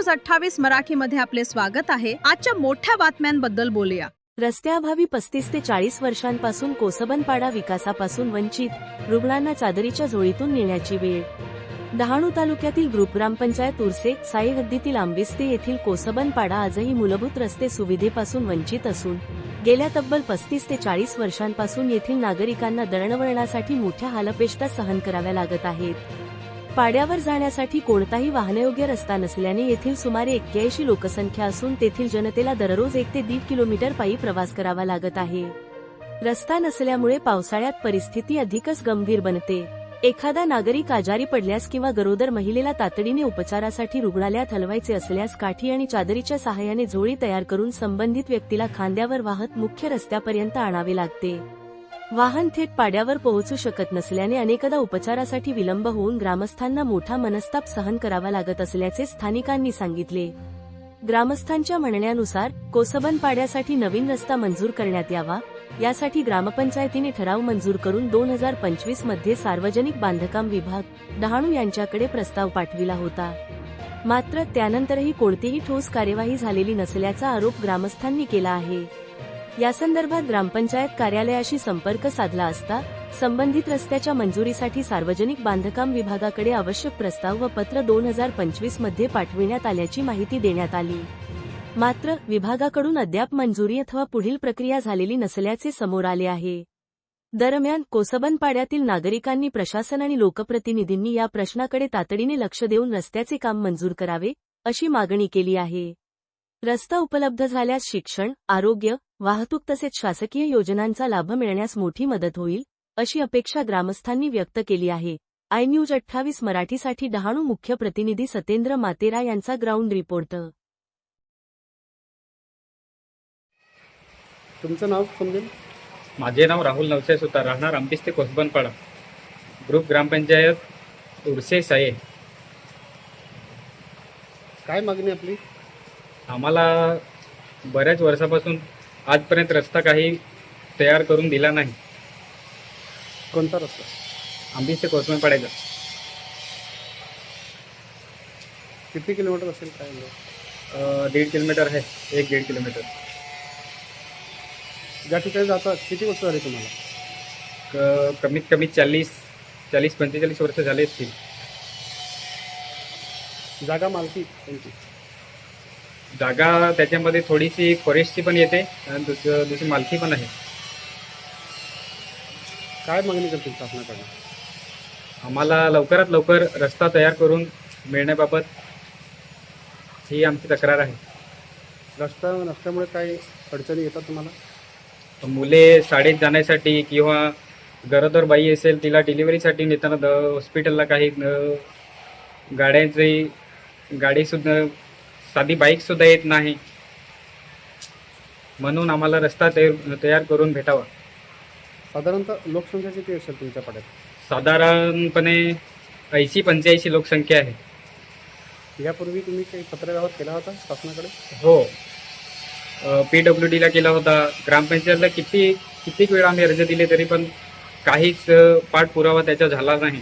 News 28 मराठीमध्ये आपले स्वागत आहे। आजच्या मोठ्या बातम्यांबद्दल बोलूया। रस्त्याअभावी 35 ते 40 वर्षांपासून कोसबनपाडा विकासापासून वंचित रुग्णांना चादरीच्या झोळीतून नेण्याची वेळ। डहाणू तालुक्यातील ग्रुप ग्रामपंचायत उर्से साई हद्दीतील आंबेस्ते येथील कोसबनपाडा आजही मूलभूत रस्ते सुविधेपासून वंचित असून गेल्या तब्बल 35 ते 40 वर्षांपासून येथील नागरिकांना दळणवळणासाठी मोठ्या हालअपेष्टा सहन कराव्या लागत आहेत। पाड्यावर जाण्यासाठी कोणताही वाहनयोग्य रस्ता नसल्याने येथील सुमारे 81 लोकसंख्या असून तेथील जनतेला दररोज 1 ते 1.5 किलोमीटर पायी प्रवास करावा लागत आहे। रस्ता नसल्यामुळे पावसाळ्यात परिस्थिती अधिकच गंभीर बनते। एखादा नागरिक आजारी पडल्यास किंवा गरोदर महिलेला तातडीने उपचारासाठी रुग्णालयात हलवायचे असल्यास काठी आणि चादरीच्या सहाय्याने झोळी तयार करून संबंधित व्यक्तीला खांद्यावर वाहत मुख्य रस्त्यापर्यंत आणावे लागते। वाहन थेट पाड्यावर पोहोचू शकत नसल्याने अनेकदा उपचारासाठी विलंब होऊन ग्रामस्थांना मोठा मनस्ताप सहन करावा लागत असल्याचे स्थानिकांनी सांगितले। ग्रामस्थांच्या म्हणण्यानुसार कोसबनपाड्यासाठी नवीन रस्ता मंजूर करण्यात यावा, यासाठी ग्रामपंचायतीने ठराव मंजूर करून 2025 मध्ये सार्वजनिक बांधकाम विभाग डहाणू यांच्याकडे प्रस्ताव पाठविला होता। मात्र त्यानंतरही कोणतीही ठोस कार्यवाही झालेली नसल्याचा आरोप ग्रामस्थांनी केला आहे। यासंदर्भात ग्रामपंचायत कार्यालयाशी संपर्क साधला असता संबंधित रस्त्याच्या मंजुरीसाठी सार्वजनिक बांधकाम विभागाकडे आवश्यक प्रस्ताव व पत्र 2025 मध्ये पाठविण्यात आल्याची माहिती देण्यात आली। मात्र विभागाकडून अद्याप मंजुरी अथवा पुढील प्रक्रिया झालेली नसल्याचे समोर आले आहे। दरम्यान कोसबनपाड्यातील नागरिकांनी प्रशासन आणि लोकप्रतिनिधींनी या प्रश्नाकडे तातडीने लक्ष देऊन रस्त्याचे काम मंजूर करावे अशी मागणी केली आहे। रस्ता उपलब्ध झाल्यास शिक्षण, आरोग्य, वाहतूक तसेच शासकीय योजनांचा लाभ मिळण्यास मोठी मदत होईल अशी अपेक्षा ग्रामस्थांनी व्यक्त केली आहे। आय न्यूज 28 मराठीसाठी डहाणू मुख्य प्रतिनिधी सतेंद्र मातेरा यांचा ग्राउंड रिपोर्ट। तुमचं नाव समजेल? माझे नाव राहुल नवसे सुतार, राहणार आंबेस्ते कोसबनपाडा, ग्रुप ग्रामपंचायत उर्से साये। काय मागणी आपली? आम्हाला बऱ्याच वर्षापासून आजपर्यंत रस्ता काही तयार करून दिला नाही। कोणता रस्ता? आंबेस्ते कोसबनपाड्याचा किती किलोमीटर असेल काय? 1.5 किलोमीटर आहे, 1-1.5 किलोमीटर। ज्या ठिकाणी जातात किती वर्ष झाली तुम्हाला? कमीत कमी 40-45 वर्ष झाले असतील। जागा मालकी कोणती? जागा त्याच्यामध्ये थोडीशी फॉरेस्टची पण येते आणि दुसरी मालकी पण आहे। काय मागणी करतील शासनाकडे? आम्हाला लवकरात लवकर रस्ता तयार करून मिळण्याबाबत ही आमची तक्रार आहे। रस्ता नसल्यामुळे काय अडचणी येतात तुम्हाला? मुले शाळेत जाण्यासाठी किंवा गरोदर बाई असेल तिला डिलिव्हरीसाठी नेताना हॉस्पिटलला काही गाडीसुद्धा साधी बाईकसुद्धा येत नाही, म्हणून आम्हाला रस्ता तयार करून भेटावा। साधारणतः लोकसंख्या किती असेल तुमच्या पाड्यात? साधारणपणे 80-85 लोकसंख्या आहे। यापूर्वी तुम्ही काही पत्रव्यवहार केला होता शासनाकडे? हो, PWDला केला होता, ग्रामपंचायतला किती वेळा आम्ही अर्ज दिले तरी पण काहीच पाठपुरावा त्याचा झाला नाही।